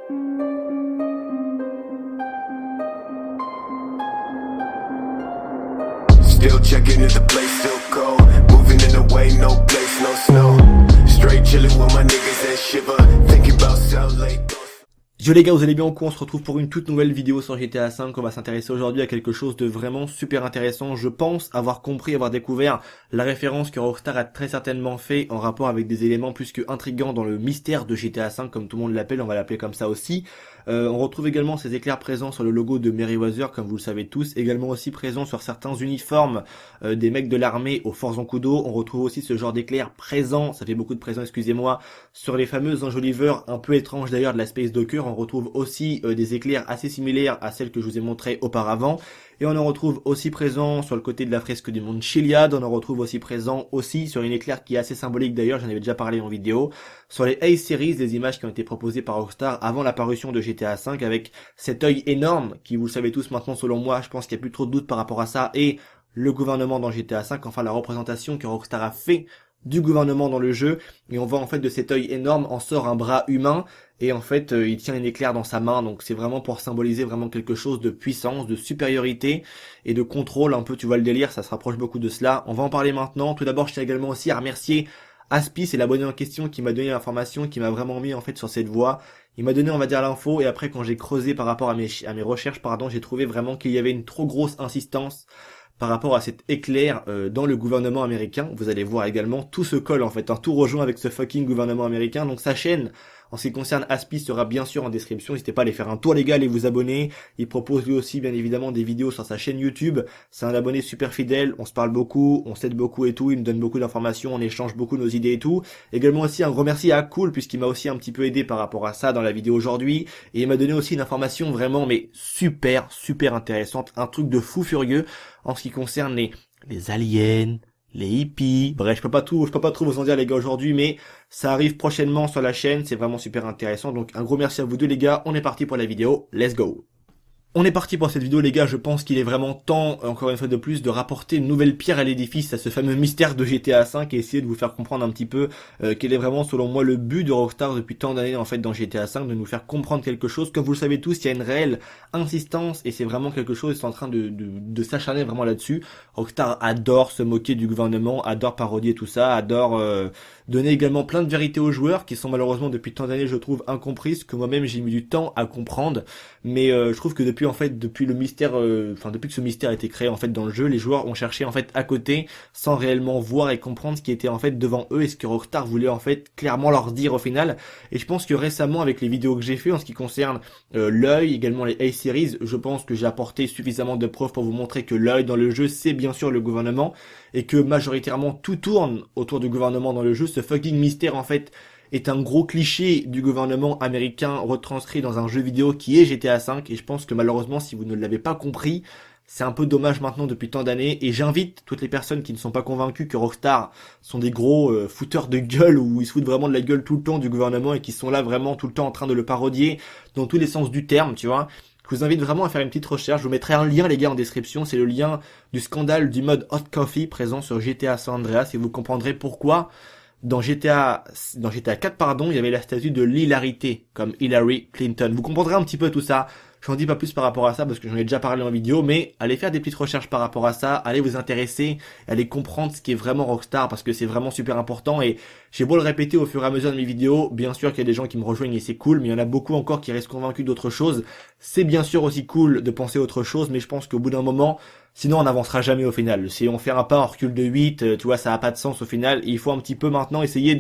Still checking if the place still cold. Moving in the way, no place, no snow. Straight chilling with my niggas that shiver. Thinking about South Lake. Yo les gars, vous allez bien ou quoi? On se retrouve pour une toute nouvelle vidéo sur GTA V. On va s'intéresser aujourd'hui à quelque chose de vraiment super intéressant. Je pense avoir compris, avoir découvert la référence que Rockstar a très certainement fait en rapport avec des éléments plus que intrigants dans le mystère de GTA V, comme tout le monde l'appelle, on va l'appeler comme ça aussi. On retrouve également ces éclairs présents sur le logo de Merryweather, comme vous le savez tous, également aussi présents sur certains uniformes des mecs de l'armée aux forces en couteau. On retrouve aussi ce genre d'éclairs présents, ça fait beaucoup de présents, excusez-moi, sur les fameuses enjoliveurs un peu étranges d'ailleurs de la Space Docker. On retrouve aussi des éclairs assez similaires à celles que je vous ai montrées auparavant. Et on en retrouve aussi présent sur le côté de la fresque du monde Chiliad. On en retrouve aussi présent aussi sur une éclair qui est assez symbolique d'ailleurs, j'en avais déjà parlé en vidéo, sur les A-Series, des images qui ont été proposées par Rockstar avant l'apparition de GTA V, avec cet œil énorme qui, vous le savez tous maintenant, selon moi, je pense qu'il n'y a plus trop de doute par rapport à ça, et le gouvernement dans GTA V, enfin la représentation que Rockstar a fait du gouvernement dans le jeu, et on voit en fait de cet œil énorme en sort un bras humain, et en fait il tient une éclair dans sa main, donc c'est vraiment pour symboliser vraiment quelque chose de puissance, de supériorité et de contrôle, un peu, tu vois le délire, ça se rapproche beaucoup de cela. On va en parler maintenant. Tout d'abord, je tiens également aussi à remercier Aspi, c'est l'abonné en question qui m'a donné l'information, qui m'a vraiment mis en fait sur cette voie. Il m'a donné, on va dire, l'info, et après quand j'ai creusé par rapport à mes recherches, j'ai trouvé vraiment qu'il y avait une trop grosse insistance par rapport à cet éclair dans le gouvernement américain. Vous allez voir également, tout se colle en fait, tout rejoint avec ce fucking gouvernement américain. Donc sa chaîne, en ce qui concerne Aspi, sera bien sûr en description. N'hésitez pas à aller faire un tour les gars, allez vous abonner. Il propose lui aussi bien évidemment des vidéos sur sa chaîne YouTube. C'est un abonné super fidèle, on se parle beaucoup, on s'aide beaucoup et tout. Il me donne beaucoup d'informations, on échange beaucoup nos idées et tout. Également aussi un gros merci à Cool, puisqu'il m'a aussi un petit peu aidé par rapport à ça dans la vidéo aujourd'hui. Et il m'a donné aussi une information vraiment mais super intéressante, un truc de fou furieux en ce qui concerne les aliens, les hippies, bref, je peux pas trop vous en dire les gars aujourd'hui, mais ça arrive prochainement sur la chaîne, c'est vraiment super intéressant, donc un gros merci à vous deux les gars, on est parti pour la vidéo, let's go. On est parti pour cette vidéo les gars, je pense qu'il est vraiment temps, encore une fois de plus, de rapporter une nouvelle pierre à l'édifice, à ce fameux mystère de GTA V, et essayer de vous faire comprendre un petit peu quel est vraiment selon moi le but de Rockstar depuis tant d'années en fait dans GTA V, de nous faire comprendre quelque chose. Comme vous le savez tous, il y a une réelle insistance, et c'est vraiment quelque chose, ils sont en train de s'acharner vraiment là-dessus. Rockstar adore se moquer du gouvernement, adore parodier tout ça, adore donner également plein de vérités aux joueurs, qui sont malheureusement depuis tant d'années je trouve incomprises, que moi-même j'ai mis du temps à comprendre, mais je trouve que depuis le mystère, depuis que ce mystère a été créé en fait dans le jeu, les joueurs ont cherché en fait à côté, sans réellement voir et comprendre ce qui était en fait devant eux et ce que Rockstar voulait en fait clairement leur dire au final. Et je pense que récemment avec les vidéos que j'ai fait en ce qui concerne l'œil, également les A-Series, je pense que j'ai apporté suffisamment de preuves pour vous montrer que l'œil dans le jeu c'est bien sûr le gouvernement et que majoritairement tout tourne autour du gouvernement dans le jeu. Ce fucking mystère en fait est un gros cliché du gouvernement américain retranscrit dans un jeu vidéo qui est GTA V, et je pense que malheureusement si vous ne l'avez pas compris, c'est un peu dommage maintenant depuis tant d'années, et j'invite toutes les personnes qui ne sont pas convaincues que Rockstar sont des gros fouteurs de gueule, où ils se foutent vraiment de la gueule tout le temps du gouvernement et qui sont là vraiment tout le temps en train de le parodier dans tous les sens du terme, tu vois. Je vous invite vraiment à faire une petite recherche, je vous mettrai un lien les gars en description, c'est le lien du scandale du mode Hot Coffee présent sur GTA San Andreas, et vous comprendrez pourquoi dans GTA 4 pardon, il y avait la statue de l'hilarité, comme Hillary Clinton. Vous comprendrez un petit peu tout ça. J'en dis pas plus par rapport à ça parce que j'en ai déjà parlé en vidéo, mais allez faire des petites recherches par rapport à ça, allez vous intéresser, allez comprendre ce qui est vraiment Rockstar parce que c'est vraiment super important, et j'ai beau le répéter au fur et à mesure de mes vidéos, bien sûr qu'il y a des gens qui me rejoignent et c'est cool, mais il y en a beaucoup encore qui restent convaincus d'autre chose. C'est bien sûr aussi cool de penser autre chose, mais je pense qu'au bout d'un moment, sinon on n'avancera jamais au final. Si on fait un pas en recul de 8, tu vois, ça a pas de sens au final. Il faut un petit peu maintenant essayer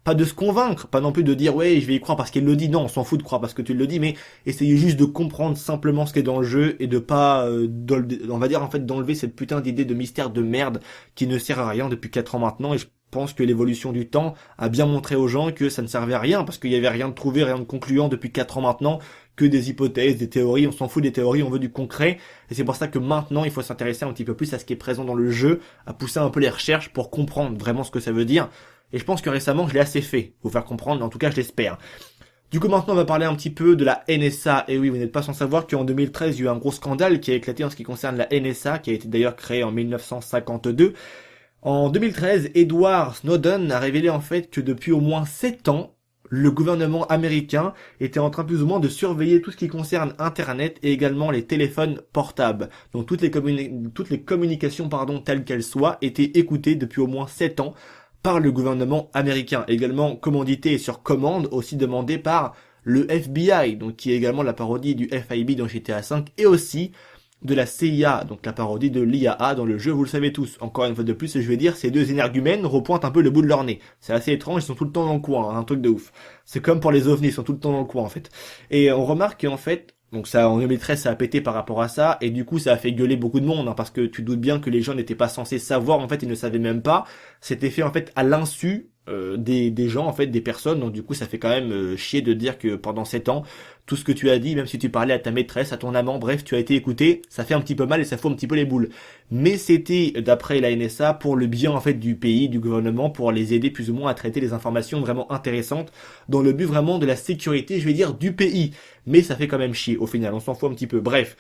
pas de se convaincre, pas non plus de dire ouais je vais y croire parce qu'elle le dit, non on s'en fout de croire parce que tu le dis, mais essayer juste de comprendre simplement ce qui est dans le jeu et de pas, on va dire en fait d'enlever cette putain d'idée de mystère de merde qui ne sert à rien depuis 4 ans maintenant, et je pense que l'évolution du temps a bien montré aux gens que ça ne servait à rien parce qu'il y avait rien de trouvé, rien de concluant depuis 4 ans maintenant, que des hypothèses, des théories, on s'en fout des théories, on veut du concret, et c'est pour ça que maintenant il faut s'intéresser un petit peu plus à ce qui est présent dans le jeu, à pousser un peu les recherches pour comprendre vraiment ce que ça veut dire, et je pense que récemment je l'ai assez fait, vous faire comprendre, en tout cas je l'espère. Du coup maintenant on va parler un petit peu de la NSA, et oui vous n'êtes pas sans savoir qu'en 2013 il y a eu un gros scandale qui a éclaté en ce qui concerne la NSA, qui a été d'ailleurs créée en 1952, En 2013, Edward Snowden a révélé en fait que depuis au moins 7 ans, le gouvernement américain était en train plus ou moins de surveiller tout ce qui concerne Internet et également les téléphones portables. Donc toutes les communications telles qu'elles soient étaient écoutées depuis au moins 7 ans par le gouvernement américain. Également commandité et sur commande aussi demandé par le FBI, donc qui est également la parodie du FIB dans GTA V, et aussi de la CIA, donc la parodie de l'IAA dans le jeu, vous le savez tous. Encore une fois de plus, je vais dire, ces deux énergumènes repointent un peu le bout de leur nez. C'est assez étrange, ils sont tout le temps dans le coin, hein, un truc de ouf. C'est comme pour les ovnis, ils sont tout le temps dans le coin en fait. Et on remarque qu'en fait, donc ça en 2013 ça a pété par rapport à ça, et du coup ça a fait gueuler beaucoup de monde, hein, parce que tu doutes bien que les gens n'étaient pas censés savoir, en fait ils ne savaient même pas. C'était fait en fait à l'insu des gens, en fait des personnes, donc du coup ça fait quand même chier de dire que pendant 7 ans, tout ce que tu as dit, même si tu parlais à ta maîtresse, à ton amant, bref, tu as été écouté, ça fait un petit peu mal et ça fout un petit peu les boules. Mais c'était, d'après la NSA, pour le bien en fait du pays, du gouvernement, pour les aider plus ou moins à traiter les informations vraiment intéressantes, dans le but vraiment de la sécurité, je vais dire, du pays. Mais ça fait quand même chier, au final, on s'en fout un petit peu, bref.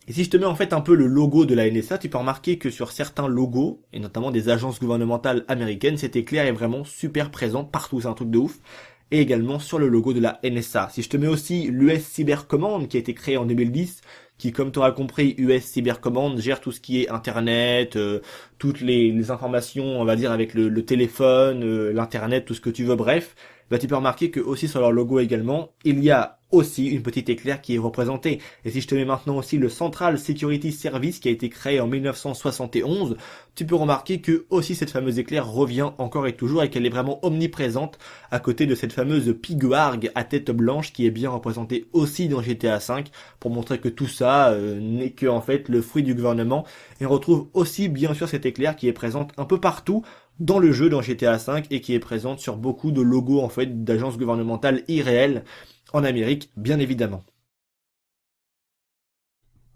Et si je te mets en fait un peu le logo de la NSA, tu peux remarquer que sur certains logos, et notamment des agences gouvernementales américaines, c'était clair et vraiment super présent partout, c'est un truc de ouf. Et également sur le logo de la NSA. Si je te mets aussi l'US Cyber Command qui a été créé en 2010, qui comme tu auras compris, US Cyber Command gère tout ce qui est internet, toutes les informations, on va dire avec le téléphone, l'internet, tout ce que tu veux, bref, bah tu peux remarquer que aussi sur leur logo également, il y a aussi une petite éclair qui est représentée. Et si je te mets maintenant aussi le Central Security Service qui a été créé en 1971, tu peux remarquer que aussi cette fameuse éclair revient encore et toujours et qu'elle est vraiment omniprésente à côté de cette fameuse pigouargue à tête blanche qui est bien représentée aussi dans GTA V pour montrer que tout ça n'est que en fait le fruit du gouvernement. Et on retrouve aussi bien sûr cette éclair qui est présente un peu partout dans le jeu dans GTA V et qui est présente sur beaucoup de logos en fait d'agences gouvernementales irréelles en Amérique, bien évidemment.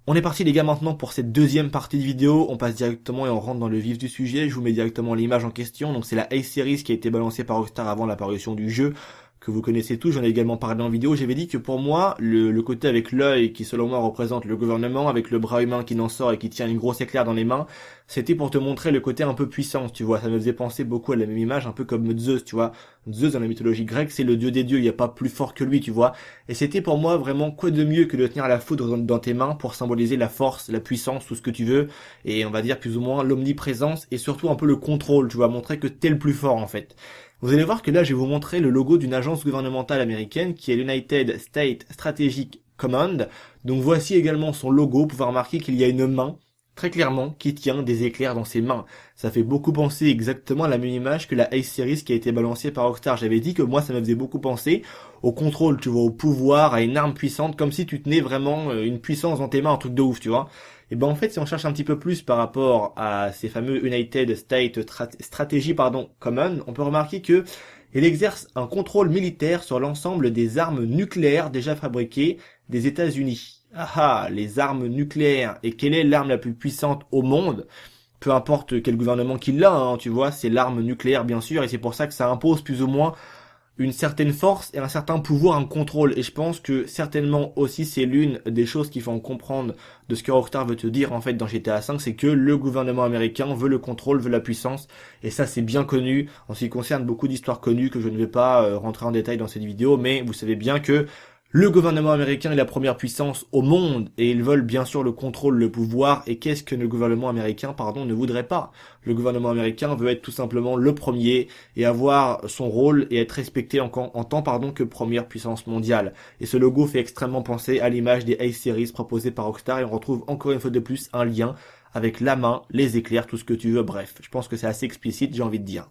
On est parti les gars maintenant pour cette deuxième partie de vidéo, on passe directement et on rentre dans le vif du sujet, je vous mets directement l'image en question, donc c'est la A-Series qui a été balancée par Rockstar avant l'apparition du jeu, que vous connaissez tous, j'en ai également parlé en vidéo, j'avais dit que pour moi, le côté avec l'œil qui selon moi représente le gouvernement, avec le bras humain qui en sort et qui tient une grosse éclair dans les mains, c'était pour te montrer le côté un peu puissant, tu vois, ça me faisait penser beaucoup à la même image, un peu comme Zeus, tu vois, Zeus dans la mythologie grecque, c'est le dieu des dieux, il n'y a pas plus fort que lui, tu vois, et c'était pour moi vraiment quoi de mieux que de tenir la foudre dans tes mains pour symboliser la force, la puissance, tout ce que tu veux, et on va dire plus ou moins l'omniprésence, et surtout un peu le contrôle, tu vois, montrer que t'es le plus fort en fait. Vous allez voir que là, je vais vous montrer le logo d'une agence gouvernementale américaine qui est l'United States Strategic Command. Donc voici également son logo. Vous pouvez remarquer qu'il y a une main, très clairement, qui tient des éclairs dans ses mains. Ça fait beaucoup penser exactement à la même image que la A-Series qui a été balancée par Rockstar. J'avais dit que moi, ça me faisait beaucoup penser au contrôle, tu vois, au pouvoir, à une arme puissante, comme si tu tenais vraiment une puissance dans tes mains, un truc de ouf, tu vois. Et ben en fait, si on cherche un petit peu plus par rapport à ces fameux United States Strategy Command, on peut remarquer que il exerce un contrôle militaire sur l'ensemble des armes nucléaires déjà fabriquées des États-Unis. Ah, les armes nucléaires. Et quelle est l'arme la plus puissante au monde? Peu importe quel gouvernement qui l'a, hein, tu vois, c'est l'arme nucléaire bien sûr, et c'est pour ça que ça impose plus ou moins une certaine force et un certain pouvoir, un contrôle. Et je pense que certainement aussi c'est l'une des choses qui font comprendre de ce que Rockstar veut te dire en fait dans GTA V, c'est que le gouvernement américain veut le contrôle, veut la puissance. Et ça c'est bien connu en ce qui concerne beaucoup d'histoires connues que je ne vais pas rentrer en détail dans cette vidéo, mais vous savez bien que le gouvernement américain est la première puissance au monde et ils veulent bien sûr le contrôle, le pouvoir. Et qu'est-ce que le gouvernement américain, ne voudrait pas? Le gouvernement américain veut être tout simplement le premier et avoir son rôle et être respecté en tant que première puissance mondiale. Et ce logo fait extrêmement penser à l'image des A-Series proposées par Rockstar et on retrouve encore une fois de plus un lien avec la main, les éclairs, tout ce que tu veux, bref. Je pense que c'est assez explicite, j'ai envie de dire.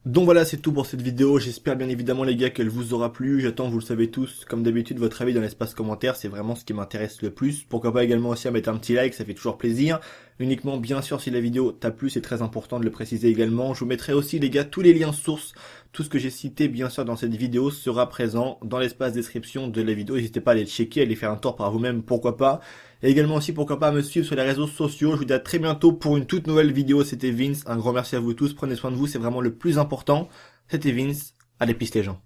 Donc voilà, c'est tout pour cette vidéo, j'espère bien évidemment les gars qu'elle vous aura plu, j'attends, vous le savez tous, comme d'habitude, votre avis dans l'espace commentaire, c'est vraiment ce qui m'intéresse le plus. Pourquoi pas également aussi à mettre un petit like, ça fait toujours plaisir. Uniquement bien sûr si la vidéo t'a plu, c'est très important de le préciser également. Je vous mettrai aussi les gars tous les liens sources, tout ce que j'ai cité bien sûr dans cette vidéo sera présent dans l'espace description de la vidéo, n'hésitez pas à les checker, à les faire un tour par vous-même, pourquoi pas. Et également aussi pourquoi pas me suivre sur les réseaux sociaux, je vous dis à très bientôt pour une toute nouvelle vidéo, c'était Vince, un grand merci à vous tous, prenez soin de vous, c'est vraiment le plus important. C'était Vince, allez pisse les gens.